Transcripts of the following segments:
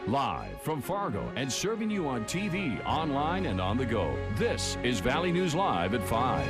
Live from Fargo and serving you on TV, online, and on the go. This is Valley News Live at 5.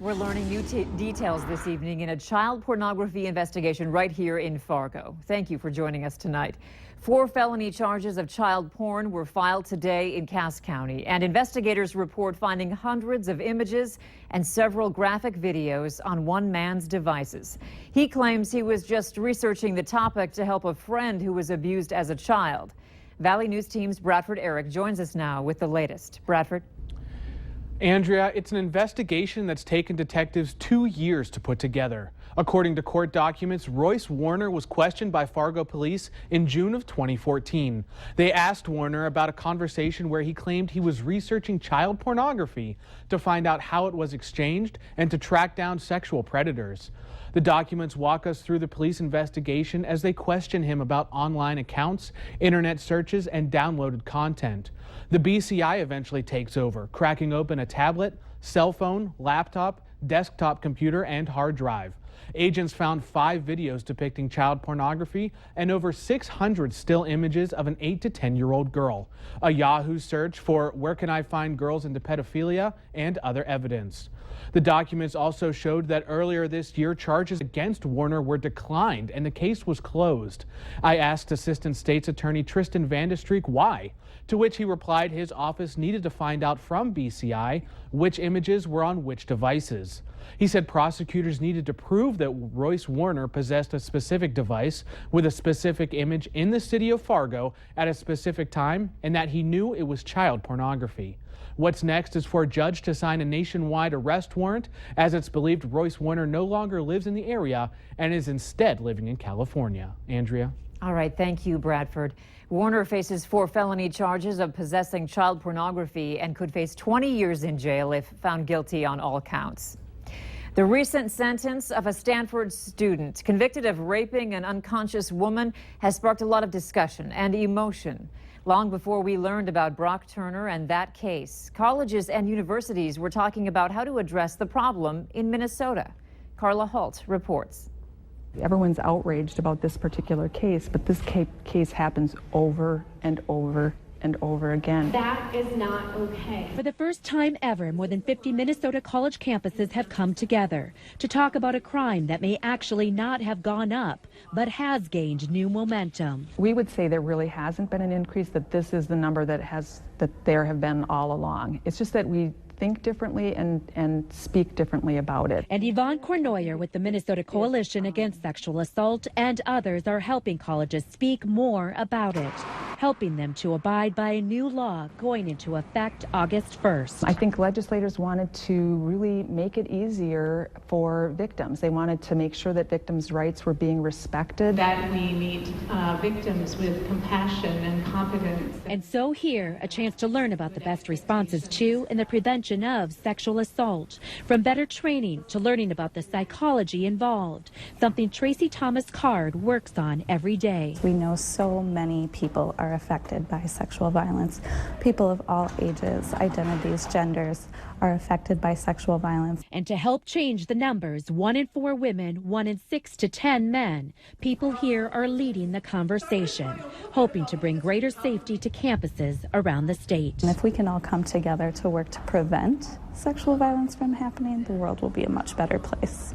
We're learning new details this evening in a child pornography investigation right here in Fargo. Thank you for joining us tonight. 4 felony charges of child porn were filed today in Cass County, and investigators report finding hundreds of images and several graphic videos on one man's devices. He claims he was just researching the topic to help a friend who was abused as a child. Valley News Team's Bradford Eric joins us now with the latest. Bradford. Andrea, it's an investigation that's taken detectives 2 years to put together. According to court documents, Royce Warner was questioned by Fargo police in June of 2014. They asked Warner about a conversation where he claimed he was researching child pornography to find out how it was exchanged and to track down sexual predators. The documents walk us through the police investigation as they question him about online accounts, internet searches, and downloaded content. The BCI eventually takes over, cracking open a tablet, cell phone, laptop, desktop computer, and hard drive. Agents found 5 videos depicting child pornography and over 600 still images of an 8 to 10-year-old girl. A Yahoo search for "Where can I find girls into pedophilia?" and other evidence. The documents also showed that earlier this year, charges against Warner were declined and the case was closed. I asked Assistant State's Attorney Tristan Vandestreek why, to which he replied his office needed to find out from BCI which images were on which devices. He said prosecutors needed to prove that Royce Warner possessed a specific device with a specific image in the city of Fargo at a specific time and that he knew it was child pornography. What's next is for a judge to sign a nationwide arrest warrant, as it's believed Royce Warner no longer lives in the area and is instead living in California. Andrea? All right, thank you, Bradford. Warner faces 4 felony charges of possessing child pornography and could face 20 years in jail if found guilty on all counts. The recent sentence of a Stanford student convicted of raping an unconscious woman has sparked a lot of discussion and emotion. Long before we learned about Brock Turner and that case, colleges and universities were talking about how to address the problem in Minnesota. Carla Holt reports. Everyone's outraged about this particular case, but this case happens over and over and over again. That is not okay. For the first time ever, more than 50 Minnesota college campuses have come together to talk about a crime that may actually not have gone up, but has gained new momentum. We would say there really hasn't been an increase, that this is the number that there have been all along. It's just that we think differently and speak differently about it. And Yvonne Cornoyer with the Minnesota Coalition Against Sexual Assault and others are helping colleges speak more about it, helping them to abide by a new law going into effect August 1st. I think legislators wanted to really make it easier for victims. They wanted to make sure that victims' rights were being respected. That we meet victims with compassion and competence. And so here, a chance to learn about the best responses to and the prevention of sexual assault, from better training to learning about the psychology involved, something Tracy Thomas Card works on every day. We know so many people are affected by sexual violence. People of all ages, identities, genders are affected by sexual violence. And to help change the numbers, 1 in 4 women, 1 in 6 to 10 men, people here are leading the conversation, hoping to bring greater safety to campuses around the state. And if we can all come together to work to prevent sexual violence from happening, the world will be a much better place.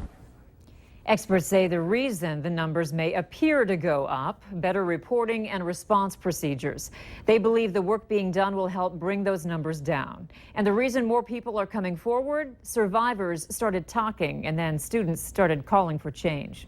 Experts say the reason the numbers may appear to go up, better reporting and response procedures. They believe the work being done will help bring those numbers down. And the reason more people are coming forward, survivors started talking and then students started calling for change.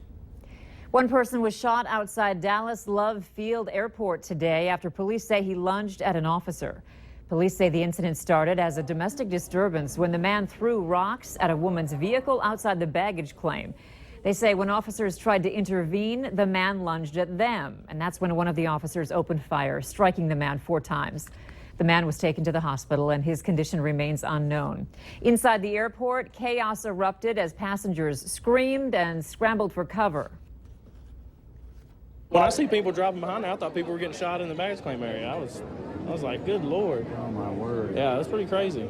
One person was shot outside Dallas Love Field Airport today after police say he lunged at an officer. Police say the incident started as a domestic disturbance when the man threw rocks at a woman's vehicle outside the baggage claim. They say when officers tried to intervene, the man lunged at them, and that's when one of the officers opened fire, striking the man 4 times. The man was taken to the hospital, and his condition remains unknown. Inside the airport, chaos erupted as passengers screamed and scrambled for cover. When I see people driving behind there, I thought people were getting shot in the baggage claim area. I was like, good Lord. Oh, my word. Yeah, that's pretty crazy.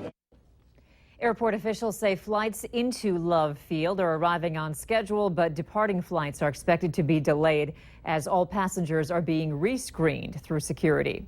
Airport officials say flights into Love Field are arriving on schedule, but departing flights are expected to be delayed as all passengers are being rescreened through security.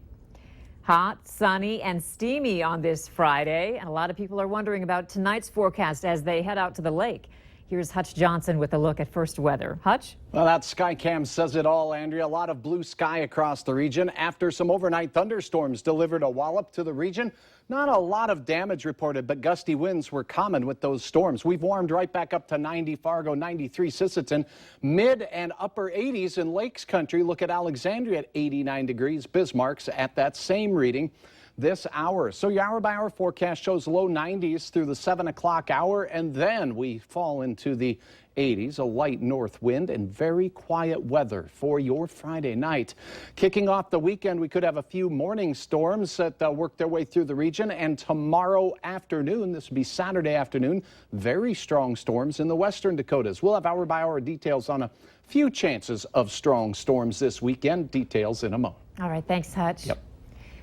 Hot, sunny, and steamy on this Friday, and a lot of people are wondering about tonight's forecast as they head out to the lake. Here's Hutch Johnson with a look at first weather. Hutch? Well, that Skycam says it all, Andrea. A lot of blue sky across the region after some overnight thunderstorms delivered a wallop to the region. Not a lot of damage reported, but gusty winds were common with those storms. We've warmed right back up to 90 Fargo, 93 Sisseton, mid and upper 80s in Lakes Country. Look at Alexandria at 89 degrees. Bismarck's at that same reading this hour. So your hour-by-hour forecast shows low 90s through the 7 o'clock hour, and then we fall into the 80s, a light north wind, and very quiet weather for your Friday night. Kicking off the weekend, we could have a few morning storms that work their way through the region, and tomorrow afternoon, this will be Saturday afternoon, very strong storms in the western Dakotas. We'll have hour-by-hour details on a few chances of strong storms this weekend. Details in a moment. All right, thanks, Hutch. Yep.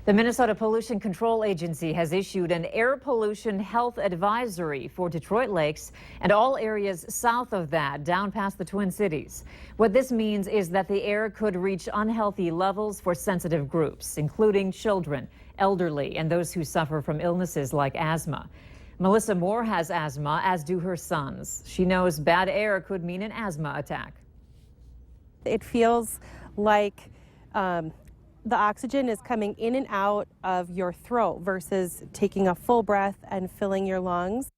The Minnesota Pollution Control Agency has issued an air pollution health advisory for Detroit Lakes and all areas south of that, down past the Twin Cities. What this means is that the air could reach unhealthy levels for sensitive groups, including children, elderly, and those who suffer from illnesses like asthma. Melissa Moore has asthma, as do her sons. She knows bad air could mean an asthma attack. It feels like the oxygen is coming in and out of your throat versus taking a full breath and filling your lungs.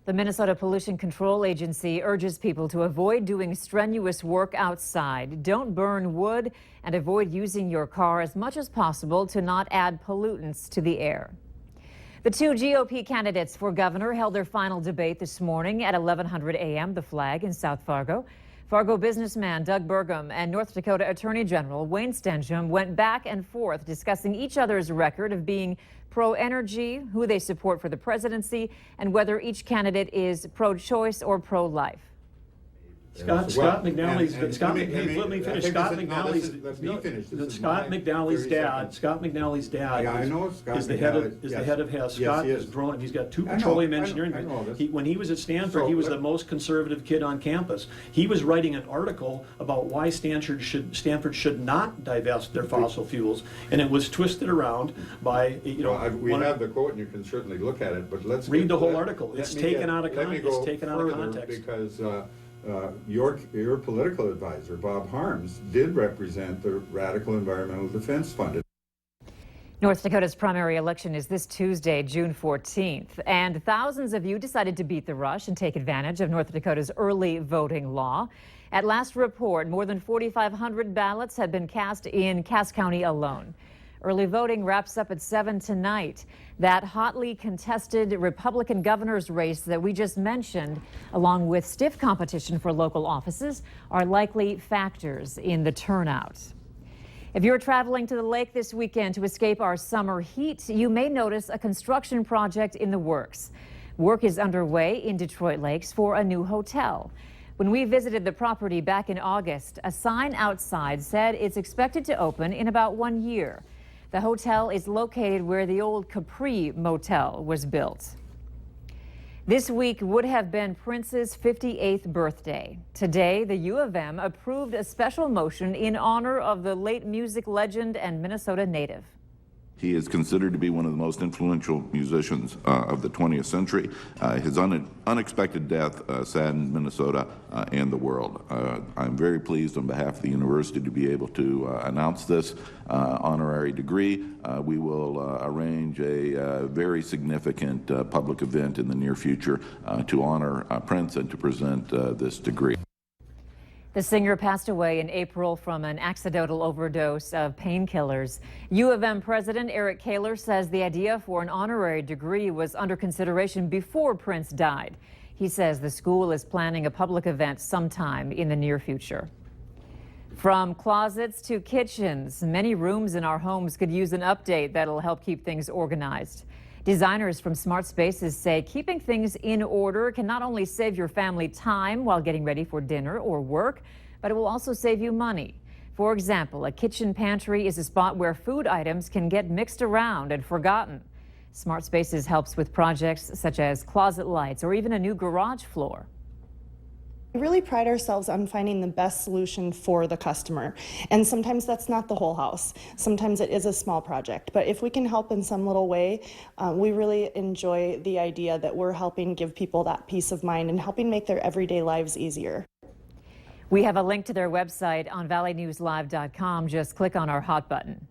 The Minnesota Pollution Control Agency urges people to avoid doing strenuous work outside. Don't burn wood and avoid using your car as much as possible to not add pollutants to the air. The two GOP candidates for governor held their final debate this morning at 1100 a.m. The Flag in South Fargo. Fargo businessman Doug Burgum and North Dakota Attorney General Wayne Stensham went back and forth discussing each other's record of being pro-energy, who they support for the presidency, and whether each candidate is pro-choice or pro-life. Scott McNally's dad. Scott McNally's dad. Yeah, I know Scott is the head of HES. Scott has grown. He's got two petroleum engineering. When he was at Stanford, he was the most conservative kid on campus. He was writing an article about why Stanford should not divest their fossil fuels, and it was twisted around by we have the quote, and you can certainly look at it. But let's read the whole article. It's taken out of context. Because. Your political advisor, Bob Harms, did represent the Radical Environmental Defense Fund. North Dakota's primary election is this Tuesday, June 14th, and thousands of you decided to beat the rush and take advantage of North Dakota's early voting law. At last report, more than 4,500 ballots have been cast in Cass County alone. Early voting wraps up at 7 tonight. That hotly contested Republican governor's race that we just mentioned, along with stiff competition for local offices, are likely factors in the turnout. If you're traveling to the lake this weekend to escape our summer heat, you may notice a construction project in the works. Work is underway in Detroit Lakes for a new hotel. When we visited the property back in August, a sign outside said it's expected to open in about 1 year. The hotel is located where the old Capri Motel was built. This week would have been Prince's 58th birthday. Today, the U of M approved a special motion in honor of the late music legend and Minnesota native. He is considered to be one of the most influential musicians of the 20th century. His unexpected death saddened Minnesota and the world. I'm very pleased on behalf of the university to be able to announce this honorary degree. We will arrange a very significant public event in the near future to honor Prince and to present this degree. The singer passed away in April from an accidental overdose of painkillers. U of M President Eric Kaler says the idea for an honorary degree was under consideration before Prince died. He says the school is planning a public event sometime in the near future. From closets to kitchens, many rooms in our homes could use an update that'll help keep things organized. Designers from Smart Spaces say keeping things in order can not only save your family time while getting ready for dinner or work, but it will also save you money. For example, a kitchen pantry is a spot where food items can get mixed around and forgotten. Smart Spaces helps with projects such as closet lights or even a new garage floor. We really pride ourselves on finding the best solution for the customer, and sometimes that's not the whole house. Sometimes it is a small project, but if we can help in some little way, we really enjoy the idea that we're helping give people that peace of mind and helping make their everyday lives easier. We have a link to their website on valleynewslive.com. Just click on our hot button.